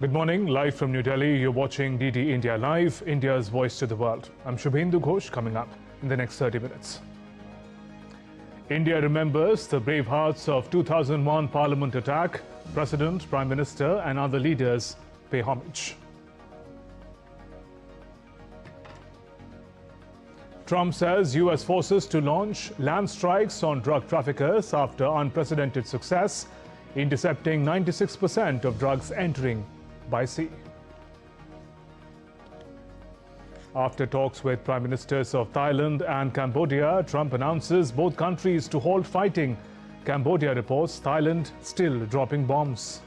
Good morning, live from New Delhi. You're watching DD India Live, India's voice to the world. I'm Shubhendu Ghosh, coming up in the next 30 minutes. India remembers the Bravehearts of 2001 Parliament attack. President, Prime Minister and other leaders pay homage. Trump says US forces to launch land strikes on drug traffickers after unprecedented success, intercepting 96% of drugs entering by sea. After talks with Prime Ministers of Thailand and Cambodia, Trump announces both countries to halt fighting. Cambodia reports Thailand still dropping bombs.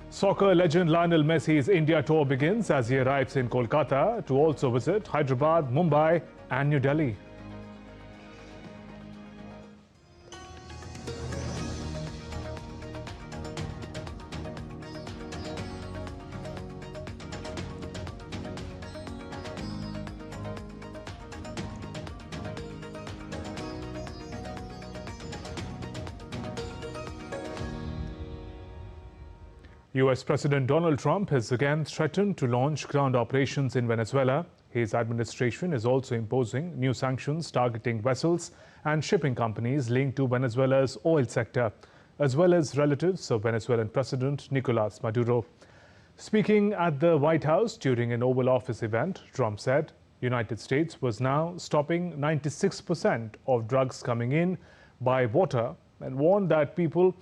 Soccer legend Lionel Messi's India tour begins as he arrives in Kolkata to also visit Hyderabad, Mumbai and New Delhi. US President Donald Trump has again threatened to launch ground operations in Venezuela. His administration is also imposing new sanctions targeting vessels and shipping companies linked to Venezuela's oil sector, as well as relatives of Venezuelan President Nicolas Maduro. Speaking at the White House during an Oval Office event, Trump said the United States was now stopping 96% of drugs coming in by water and warned that people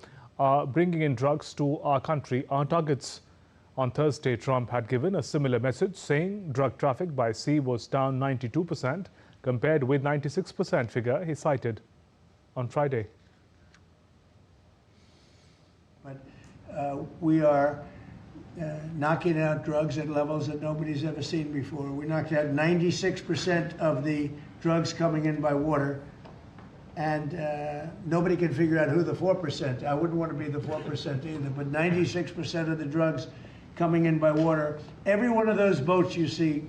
bringing in drugs to our country are targets. On Thursday, Trump had given a similar message, saying drug traffic by sea was down 92% compared with 96% figure he cited on Friday. But we are knocking out drugs at levels that nobody's ever seen before. We knocked out 96% of the drugs coming in by water. And nobody can figure out who the 4%. I wouldn't want to be the 4% either, but 96% of the drugs coming in by water. Every one of those boats you see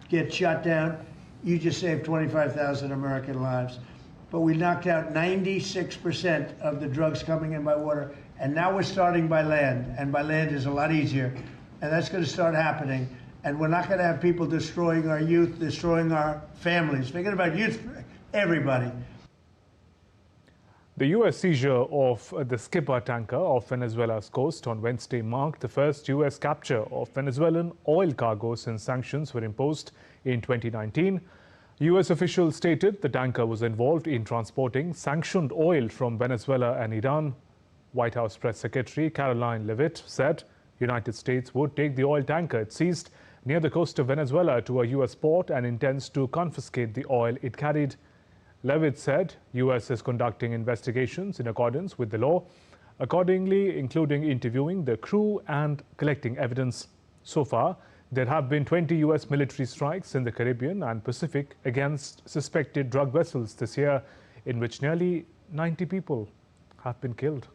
get shot down, you just saved 25,000 American lives. But we knocked out 96% of the drugs coming in by water. And now we're starting by land, and by land is a lot easier. And that's going to start happening. And we're not going to have people destroying our youth, destroying our families. Forget about youth, everybody. The US seizure of the skipper tanker off Venezuela's coast on Wednesday marked the first US capture of Venezuelan oil cargo since sanctions were imposed in 2019. US officials stated the tanker was involved in transporting sanctioned oil from Venezuela and Iran. White House Press Secretary Caroline Leavitt said the United States would take the oil tanker it seized near the coast of Venezuela to a US port and intends to confiscate the oil it carried. Leavitt said US is conducting investigations in accordance with the law, accordingly including interviewing the crew and collecting evidence. So far, there have been 20 US military strikes in the Caribbean and Pacific against suspected drug vessels this year, in which nearly 90 people have been killed.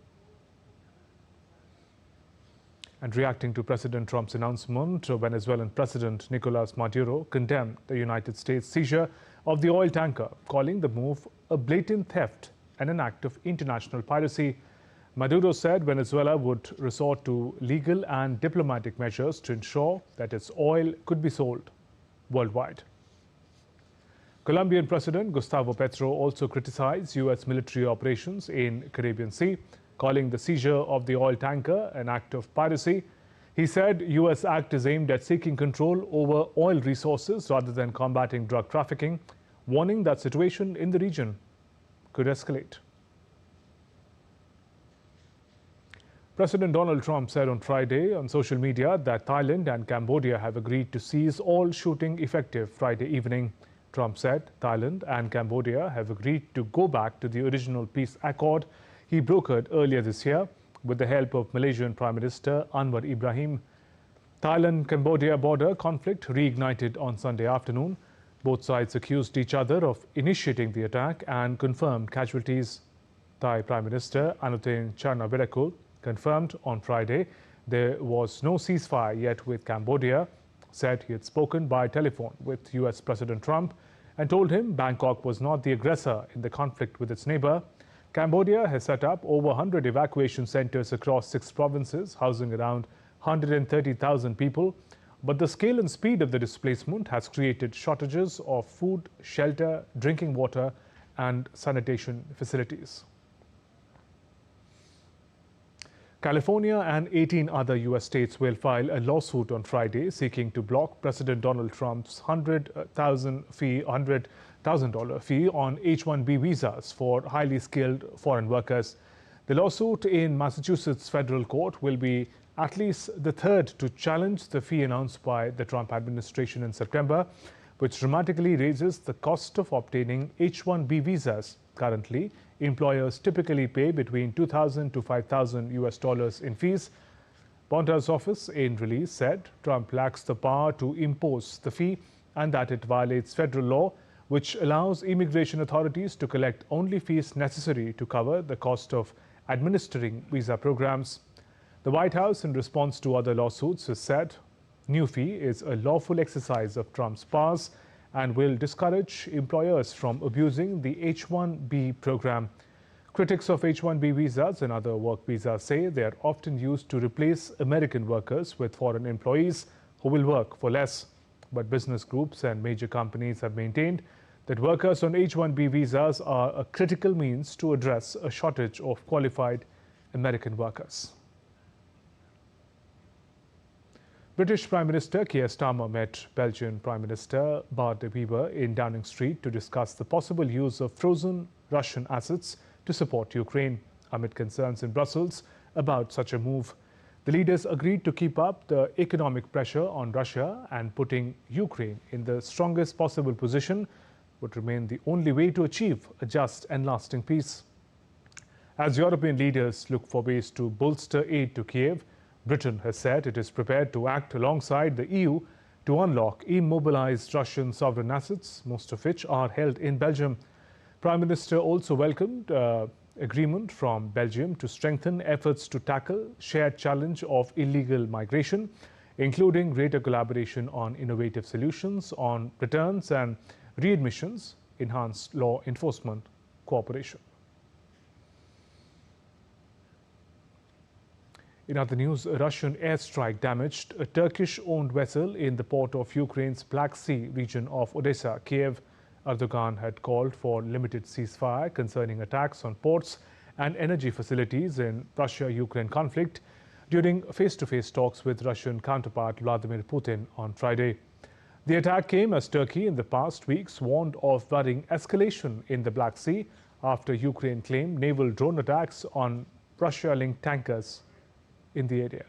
And reacting to President Trump's announcement, Venezuelan President Nicolas Maduro condemned the United States seizure of the oil tanker, calling the move a blatant theft and an act of international piracy. Maduro said Venezuela would resort to legal and diplomatic measures to ensure that its oil could be sold worldwide. Colombian President Gustavo Petro also criticized US military operations in Caribbean Sea, calling the seizure of the oil tanker an act of piracy. He said US act is aimed at seeking control over oil resources rather than combating drug trafficking, warning that situation in the region could escalate. President Donald Trump said on Friday on social media that Thailand and Cambodia have agreed to cease all shooting effective Friday evening. Trump said Thailand and Cambodia have agreed to go back to the original peace accord he brokered earlier this year with the help of Malaysian Prime Minister Anwar Ibrahim. Thailand-Cambodia border conflict reignited on Sunday afternoon. Both sides accused each other of initiating the attack and confirmed casualties. Thai Prime Minister Anutin Charnvirakul confirmed on Friday there was no ceasefire yet with Cambodia, said he had spoken by telephone with US President Trump and told him Bangkok was not the aggressor in the conflict with its neighbor. Cambodia has set up over 100 evacuation centers across 6 provinces, housing around 130,000 people. But the scale and speed of the displacement has created shortages of food, shelter, drinking water, and sanitation facilities. California and 18 other U.S. states will file a lawsuit on Friday seeking to block President Donald Trump's $100,000 fee on H-1B visas for highly skilled foreign workers. The lawsuit in Massachusetts federal court will be at least the third to challenge the fee announced by the Trump administration in September, which dramatically raises the cost of obtaining H-1B visas. Currently, employers typically pay between $2,000 to $5,000 in fees. Bonda's office in release said Trump lacks the power to impose the fee and that it violates federal law, which allows immigration authorities to collect only fees necessary to cover the cost of administering visa programs. The White House, in response to other lawsuits, has said new fee is a lawful exercise of Trump's powers and will discourage employers from abusing the H-1B program. Critics of H-1B visas and other work visas say they are often used to replace American workers with foreign employees who will work for less. But business groups and major companies have maintained that workers on H-1B visas are a critical means to address a shortage of qualified American workers. British Prime Minister Keir Starmer met Belgian Prime Minister Bart de Wever in Downing Street to discuss the possible use of frozen Russian assets to support Ukraine, amid concerns in Brussels about such a move. The leaders agreed to keep up the economic pressure on Russia, and putting Ukraine in the strongest possible position would remain the only way to achieve a just and lasting peace. As European leaders look for ways to bolster aid to Kiev, Britain has said it is prepared to act alongside the EU to unlock immobilized Russian sovereign assets, most of which are held in Belgium. Prime Minister also welcomed agreement from Belgium to strengthen efforts to tackle shared challenge of illegal migration, including greater collaboration on innovative solutions on returns and readmissions, enhanced law enforcement cooperation. In other news, a Russian airstrike damaged a Turkish-owned vessel in the port of Ukraine's Black Sea region of Odessa. Kiev. Erdogan had called for limited ceasefire concerning attacks on ports and energy facilities in Russia-Ukraine conflict during face-to-face talks with Russian counterpart Vladimir Putin on Friday. The attack came as Turkey in the past weeks warned of worrying escalation in the Black Sea after Ukraine claimed naval drone attacks on Russia-linked tankers in the area.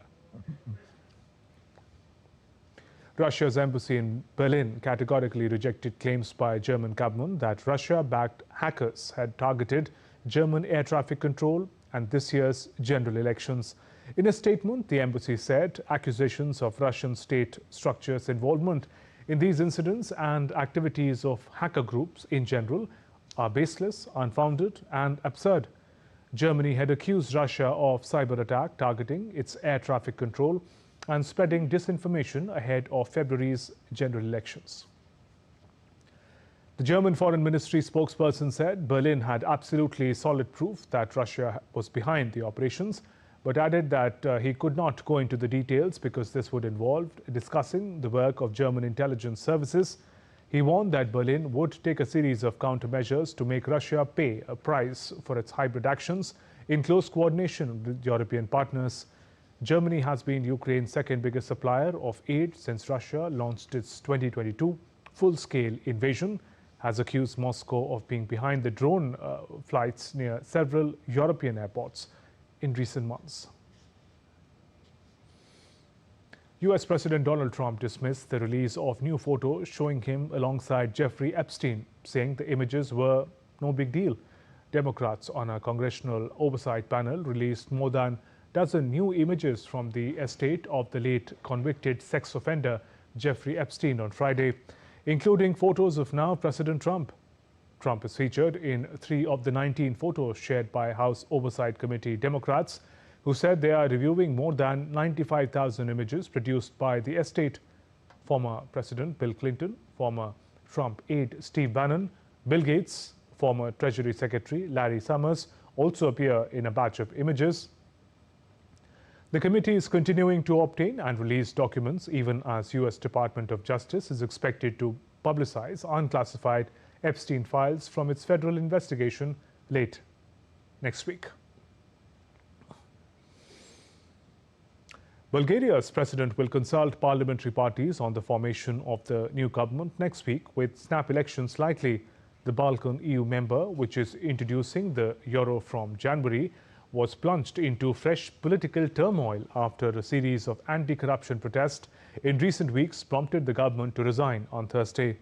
Russia's embassy in Berlin categorically rejected claims by German government that Russia-backed hackers had targeted German air traffic control and this year's general elections. In a statement, the embassy said accusations of Russian state structures' involvement in these incidents and activities of hacker groups in general are baseless, unfounded, and absurd. Germany had accused Russia of cyber attack targeting its air traffic control and spreading disinformation ahead of February's general elections. The German Foreign Ministry spokesperson said Berlin had absolutely solid proof that Russia was behind the operations, but added that he could not go into the details because this would involve discussing the work of German intelligence services. He warned that Berlin would take a series of countermeasures to make Russia pay a price for its hybrid actions in close coordination with European partners. Germany has been Ukraine's second biggest supplier of aid since Russia launched its 2022 full-scale invasion, has accused Moscow of being behind the drone flights near several European airports in recent months. U.S. President Donald Trump dismissed the release of new photos showing him alongside Jeffrey Epstein, saying the images were no big deal. Democrats on a congressional oversight panel released more than a dozen new images from the estate of the late convicted sex offender Jeffrey Epstein on Friday, including photos of now President Trump. Trump is featured in 3 of the 19 photos shared by House Oversight Committee Democrats, who said they are reviewing more than 95,000 images produced by the estate. Former President Bill Clinton, former Trump aide Steve Bannon, Bill Gates, former Treasury Secretary Larry Summers also appear in a batch of images. The committee is continuing to obtain and release documents even as U.S. Department of Justice is expected to publicize unclassified Epstein files from its federal investigation late next week. Bulgaria's president will consult parliamentary parties on the formation of the new government next week, with snap elections likely. The Balkan EU member, which is introducing the euro from January, was plunged into fresh political turmoil after a series of anti-corruption protests in recent weeks prompted the government to resign on Thursday.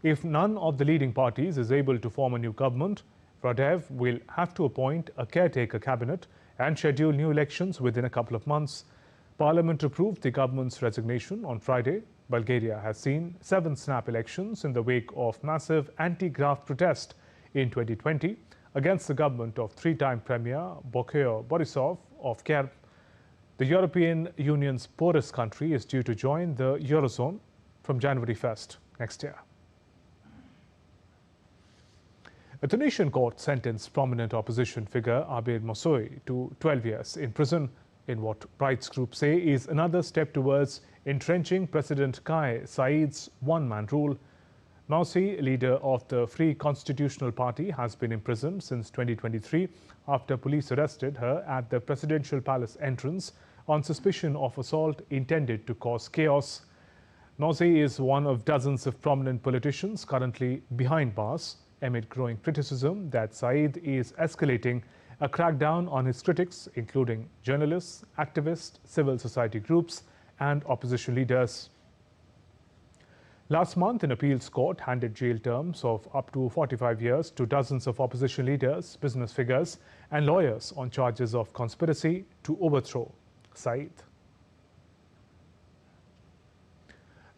If none of the leading parties is able to form a new government, Radev will have to appoint a caretaker cabinet and schedule new elections within a couple of months. Parliament approved the government's resignation on Friday. Bulgaria has seen 7 snap elections in the wake of massive anti-graft protest in 2020 against the government of 3-time Premier Boyko Borisov of Kiev. The European Union's poorest country is due to join the Eurozone from January 1st next year. A Tunisian court sentenced prominent opposition figure Abir Moussoui to 12 years in prison in what rights groups say is another step towards entrenching President Kais Saied's one-man rule. Moussoui, leader of the Free Constitutional Party, has been imprisoned since 2023 after police arrested her at the presidential palace entrance on suspicion of assault intended to cause chaos. Moussoui is one of dozens of prominent politicians currently behind bars amid growing criticism that Saied is escalating a crackdown on his critics, including journalists, activists, civil society groups, and opposition leaders. Last month, an appeals court handed jail terms of up to 45 years to dozens of opposition leaders, business figures, and lawyers on charges of conspiracy to overthrow Saied.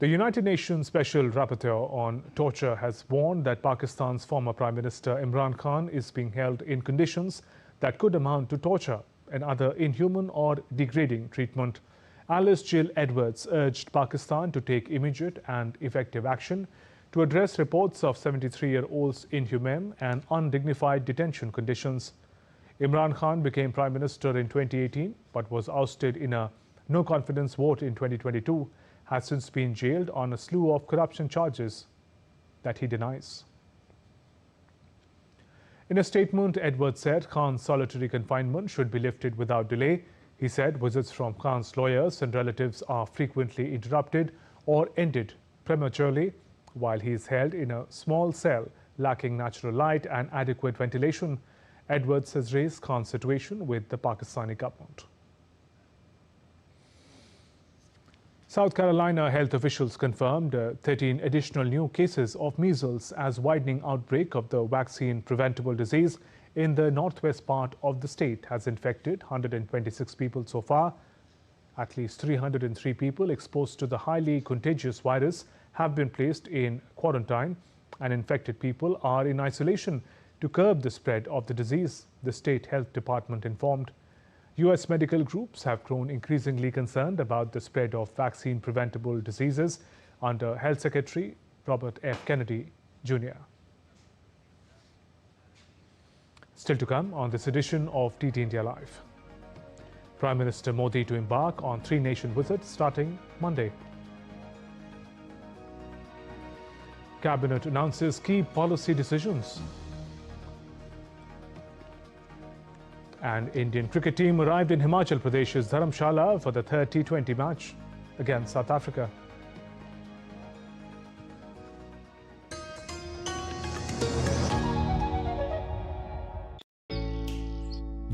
The United Nations Special Rapporteur on Torture has warned that Pakistan's former Prime Minister Imran Khan is being held in conditions that could amount to torture and other inhuman or degrading treatment. Alice Jill Edwards urged Pakistan to take immediate and effective action to address reports of 73-year-old's inhumane and undignified detention conditions. Imran Khan became Prime Minister in 2018 but was ousted in a no-confidence vote in 2022, has since been jailed on a slew of corruption charges that he denies. In a statement, Edwards said Khan's solitary confinement should be lifted without delay. He said visits from Khan's lawyers and relatives are frequently interrupted or ended prematurely while he is held in a small cell lacking natural light and adequate ventilation. Edwards has raised Khan's situation with the Pakistani government. South Carolina health officials confirmed 13 additional new cases of measles as widening outbreak of the vaccine-preventable disease in the northwest part of the state has infected 126 people so far. At least 303 people exposed to the highly contagious virus have been placed in quarantine, and infected people are in isolation to curb the spread of the disease, the state health department informed. U.S. medical groups have grown increasingly concerned about the spread of vaccine-preventable diseases under Health Secretary Robert F. Kennedy, Jr. Still to come on this edition of TT India Live. Prime Minister Modi to embark on 3-nation visit starting Monday. Cabinet announces key policy decisions. And Indian cricket team arrived in Himachal Pradesh's Dharamshala for the third T20 match against South Africa.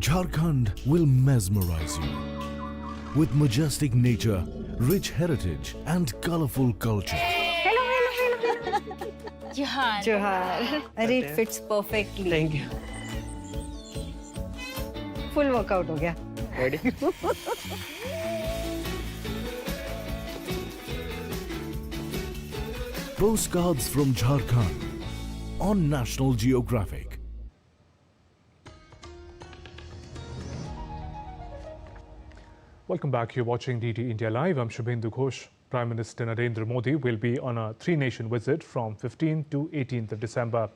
Jharkhand will mesmerize you with majestic nature, rich heritage and colorful culture. Hello. Johar. It fits perfectly. Thank you. Full workout हो गया. Ready? Postcards from Jharkhand on National Geographic. Welcome back. You're watching DT India Live. I'm Shubhendu Ghosh. Prime Minister Narendra Modi will be on a 3-nation visit from 15th to 18th of December.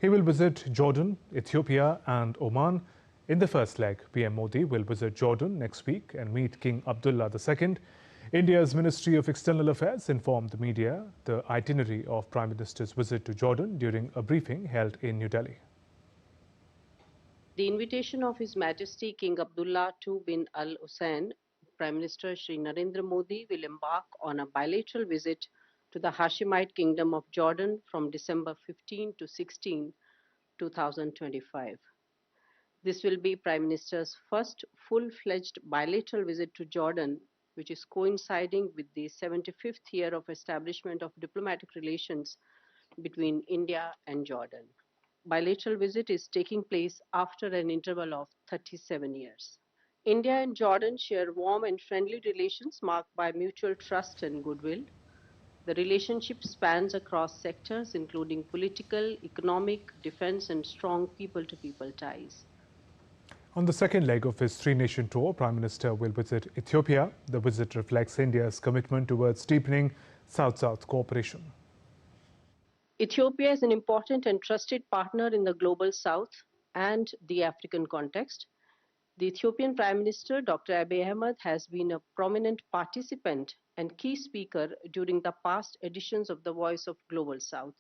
He will visit Jordan, Ethiopia and Oman. In the first leg, PM Modi will visit Jordan next week and meet King Abdullah II. India's Ministry of External Affairs informed the media the itinerary of Prime Minister's visit to Jordan during a briefing held in New Delhi. The invitation of His Majesty King Abdullah II bin Al Hussein, Prime Minister Shri Narendra Modi will embark on a bilateral visit to the Hashemite Kingdom of Jordan from December 15 to 16, 2025. This will be Prime Minister's first full-fledged bilateral visit to Jordan, which is coinciding with the 75th year of establishment of diplomatic relations between India and Jordan. Bilateral visit is taking place after an interval of 37 years. India and Jordan share warm and friendly relations marked by mutual trust and goodwill. The relationship spans across sectors including political, economic, defense and strong people-to-people ties. On the second leg of his three-nation tour, Prime Minister will visit Ethiopia. The visit reflects India's commitment towards deepening South-South cooperation. Ethiopia is an important and trusted partner in the global South and the African context. The Ethiopian Prime Minister, Dr. Abiy Ahmed, has been a prominent participant and key speaker during the past editions of the Voice of Global South.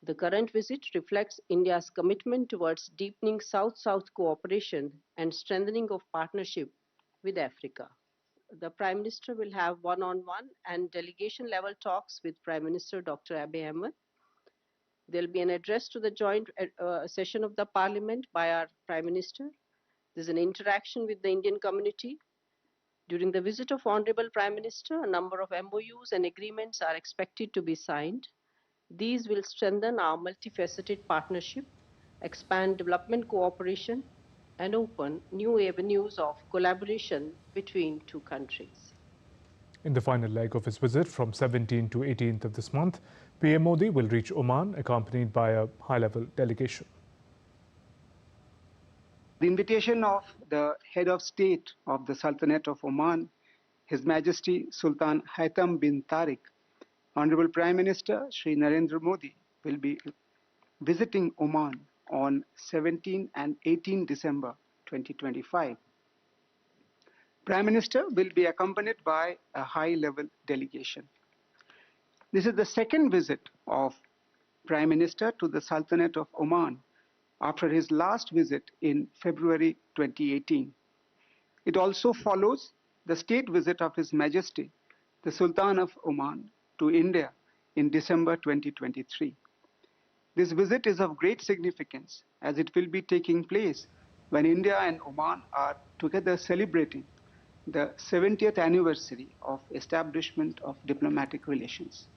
The current visit reflects India's commitment towards deepening South-South cooperation and strengthening of partnership with Africa. The Prime Minister will have one-on-one and delegation-level talks with Prime Minister Dr. Abiy Ahmed. There will be an address to the joint session of the Parliament by our Prime Minister. There's an interaction with the Indian community. During the visit of Honorable Prime Minister, a number of MOUs and agreements are expected to be signed. These will strengthen our multifaceted partnership, expand development cooperation, and open new avenues of collaboration between two countries. In the final leg of his visit from 17th to 18th of this month, PM Modi will reach Oman accompanied by a high-level delegation. The invitation of the head of state of the Sultanate of Oman, His Majesty Sultan Haitham bin Tariq, Honorable Prime Minister Shri Narendra Modi will be visiting Oman on 17 and 18 December 2025. Prime Minister will be accompanied by a high-level delegation. This is the second visit of Prime Minister to the Sultanate of Oman after his last visit in February 2018. It also follows the state visit of His Majesty, the Sultan of Oman, to India in December 2023. This visit is of great significance as it will be taking place when India and Oman are together celebrating the 70th anniversary of establishment of diplomatic relations.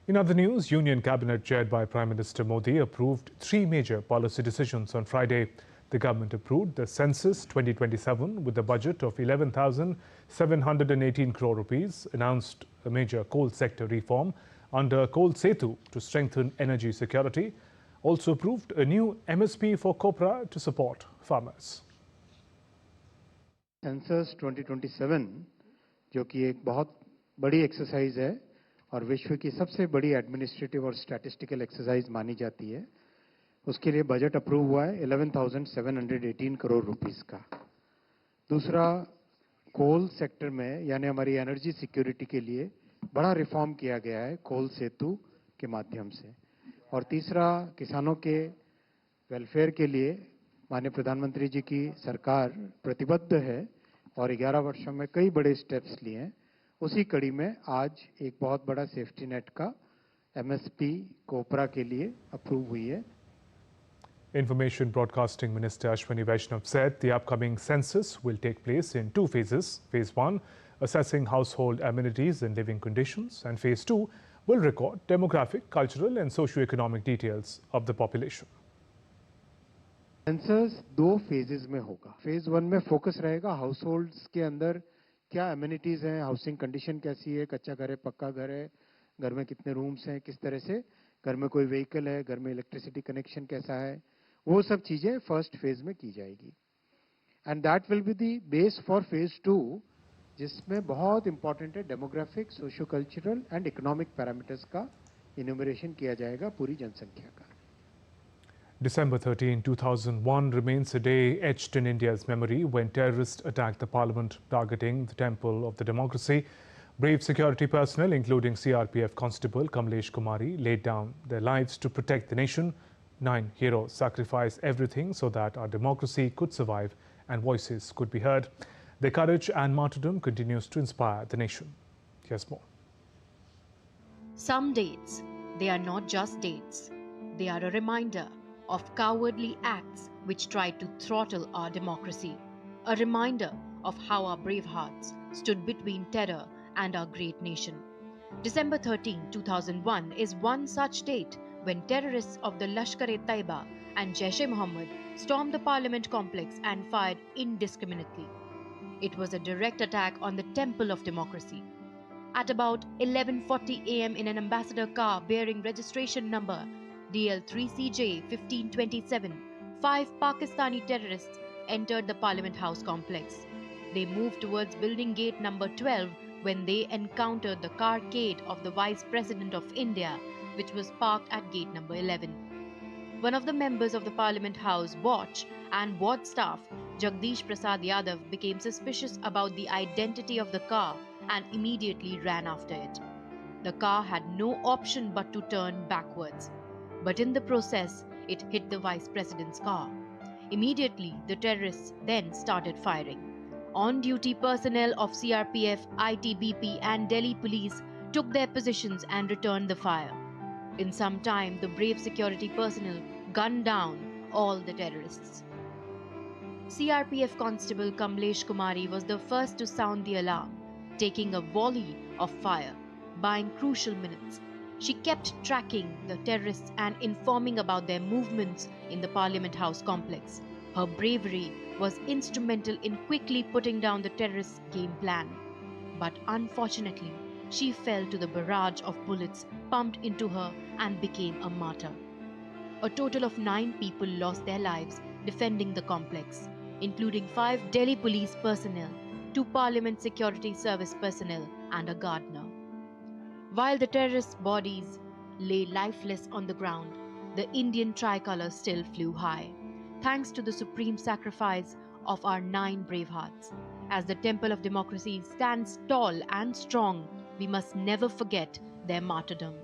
In other news, Union Cabinet chaired by Prime Minister Modi approved three major policy decisions on Friday. The government approved the Census 2027 with a budget of 11,718 crore rupees, announced a major coal sector reform under Coal Setu to strengthen energy security, also approved a new MSP for copra to support farmers. Census 2027 जो कि एक बहुत बड़ी exercise है और विश्व की सबसे बड़ी एडमिनिस्ट्रेटिव और स्टैटिस्टिकल एक्सरसाइज मानी जाती है, उसके लिए बजट अप्रूव हुआ है 11,718 करोड़ रुपीस का। दूसरा, कोल सेक्टर में यानी हमारी एनर्जी सिक्योरिटी के लिए बड़ा रिफॉर्म किया गया है कोल सेतु के माध्यम से। और तीसरा, किसानों के वेलफेयर के लिए माननीय प्रधानमंत्री जी की सरकार प्रतिबद्ध है और 11 वर्षों में कई बड़े स्टेप्स लिए हैं। उसी कड़ी में आज एक बहुत बड़ा सेफ्टी नेट का एमएसपी कोपरा के लिए अप्रूव हुई है। Information Broadcasting Minister Ashwini Vaishnav said the upcoming census will take place in two phases. Phase 1, assessing household amenities and living conditions, and Phase 2 will record demographic, cultural and socio-economic details of the population. Census दो phases में होगा। Phase 1 में focus रहेगा house holds के अंदर क्या amenities हैं, housing condition कैसी है, कच्चा घर है, पक्का घर है, घर में कितने रूम्स हैं, किस तरह से घर में कोई व्हीकल है, घर में इलेक्ट्रिसिटी कनेक्शन कैसा है, वो सब चीजें फर्स्ट फेज में की जाएगी। And that will be the base for phase 2, जिसमें बहुत इंपॉर्टेंट है demographic, socio cultural and economic parameters का इन्यूमरेशन किया जाएगा पूरी जनसंख्या का। December 13, 2001 remains a day etched in India's memory when terrorists attacked the parliament, targeting the temple of the democracy. Brave security personnel, including CRPF Constable Kamlesh Kumari, laid down their lives to protect the nation. 9 heroes sacrificed everything so that our democracy could survive and voices could be heard. Their courage and martyrdom continues to inspire the nation. Here's more. Some dates, they are not just dates. They are a reminder of cowardly acts which tried to throttle our democracy. A reminder of how our Bravehearts stood between terror and our great nation. December 13, 2001 is one such date when terrorists of the Lashkar-e-Taiba and Jaish-e-Mohammed stormed the parliament complex and fired indiscriminately. It was a direct attack on the temple of democracy. At about 11:40 a.m. in an ambassador car bearing registration number DL3CJ 1527, 5 Pakistani terrorists entered the Parliament House complex. They moved towards building gate number 12 when they encountered the carcade of the Vice President of India, which was parked at gate number 11. One of the members of the Parliament House watch and ward staff, Jagdish Prasad Yadav, became suspicious about the identity of the car and immediately ran after it. The car had no option but to turn backwards. But in the process, it hit the Vice President's car. Immediately, the terrorists then started firing. On-duty personnel of CRPF, ITBP and Delhi police took their positions and returned the fire. In some time, the brave security personnel gunned down all the terrorists. CRPF Constable Kamlesh Kumari was the first to sound the alarm, taking a volley of fire, buying crucial minutes. She kept tracking the terrorists and informing about their movements in the Parliament House complex. Her bravery was instrumental in quickly putting down the terrorists' game plan. But unfortunately, she fell to the barrage of bullets pumped into her and became a martyr. A total of 9 people lost their lives defending the complex, including 5 Delhi police personnel, 2 Parliament Security Service personnel and a gardener. While the terrorists' bodies lay lifeless on the ground, the Indian tricolour still flew high, thanks to the supreme sacrifice of our 9 Bravehearts. As the temple of democracy stands tall and strong, we must never forget their martyrdom.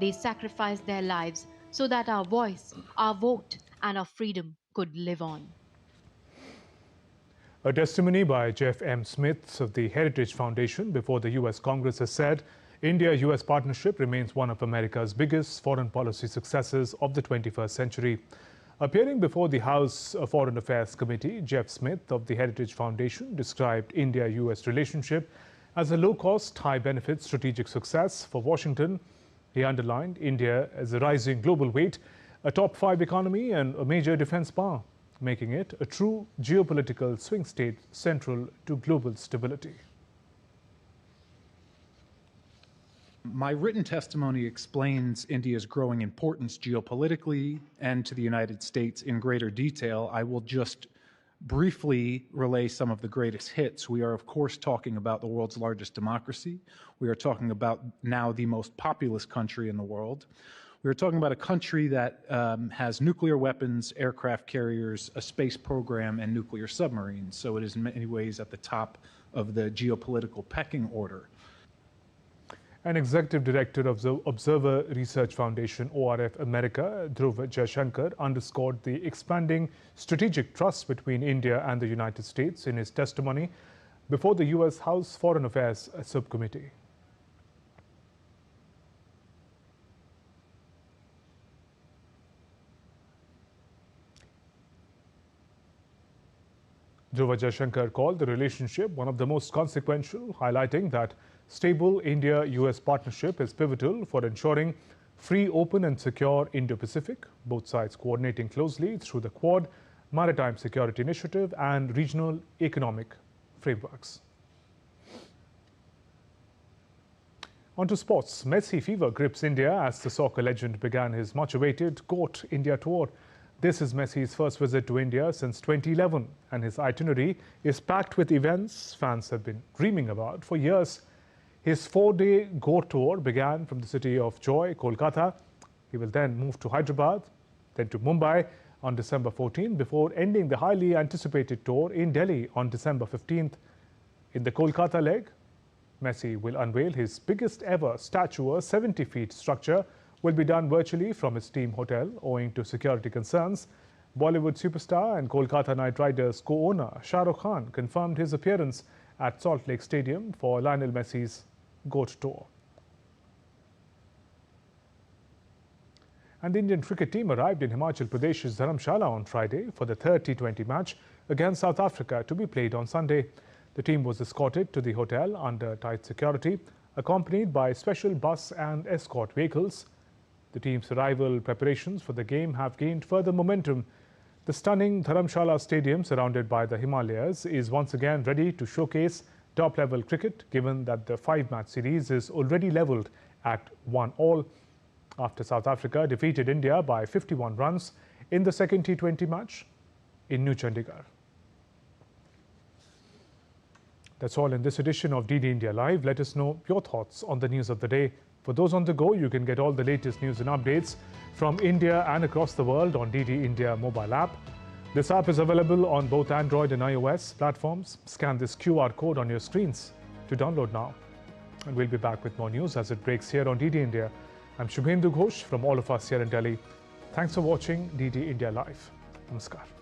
They sacrificed their lives so that our voice, our vote, and our freedom could live on. A testimony by Jeff M. Smith of the Heritage Foundation before the U.S. Congress has said India-US partnership remains one of America's biggest foreign policy successes of the 21st century. Appearing before the House Foreign Affairs Committee, Jeff Smith of the Heritage Foundation described India-US relationship as a low-cost, high-benefit strategic success for Washington. He underlined India as a rising global weight, a top 5 economy and a major defense power, making it a true geopolitical swing state central to global stability. My written testimony explains India's growing importance geopolitically and to the United States in greater detail. I will just briefly relay some of the greatest hits. We are, of course, talking about the world's largest democracy. We are talking about now the most populous country in the world. We are talking about a country that has nuclear weapons, aircraft carriers, a space program, and nuclear submarines. So it is in many ways at the top of the geopolitical pecking order. An executive director of the Observer Research Foundation, ORF America, Dhruv Jaishankar, underscored the expanding strategic trust between India and the United States in his testimony before the U.S. House Foreign Affairs Subcommittee. Dhruv Jaishankar called the relationship one of the most consequential, highlighting that stable India-US partnership is pivotal for ensuring free, open and secure Indo-Pacific, both sides coordinating closely through the Quad, Maritime Security Initiative and regional economic frameworks. On to sports. Messi fever grips India as the soccer legend began his much-awaited GOAT India tour. This is Messi's first visit to India since 2011, and his itinerary is packed with events fans have been dreaming about for years. His 4-day GOAT tour began from the city of Joy, Kolkata. He will then move to Hyderabad, then to Mumbai on December 14 before ending the highly anticipated tour in Delhi on December 15th. In the Kolkata leg, Messi will unveil his biggest ever statue, a 70-feet structure, will be done virtually from his team hotel owing to security concerns. Bollywood superstar and Kolkata Knight Riders co-owner Shah Rukh Khan confirmed his appearance at Salt Lake Stadium for Lionel Messi's GOAT tour. And the Indian cricket team arrived in Himachal Pradesh's Dharamshala on Friday for the third T20 match against South Africa to be played on Sunday. The team was escorted to the hotel under tight security, accompanied by special bus and escort vehicles. The team's arrival preparations for the game have gained further momentum. The stunning Dharamshala Stadium, surrounded by the Himalayas, is once again ready to showcase top-level cricket, given that the 5-match series is already levelled at 1-all after South Africa defeated India by 51 runs in the second T20 match in New Chandigarh. That's all in this edition of DD India Live. Let us know your thoughts on the news of the day. For those on the go, you can get all the latest news and updates from India and across the world on DD India mobile app. This app is available on both Android and iOS platforms. Scan this QR code on your screens to download now. And we'll be back with more news as it breaks here on DD India. I'm Shubhendu Ghosh from all of us here in Delhi. Thanks for watching DD India Live. Namaskar.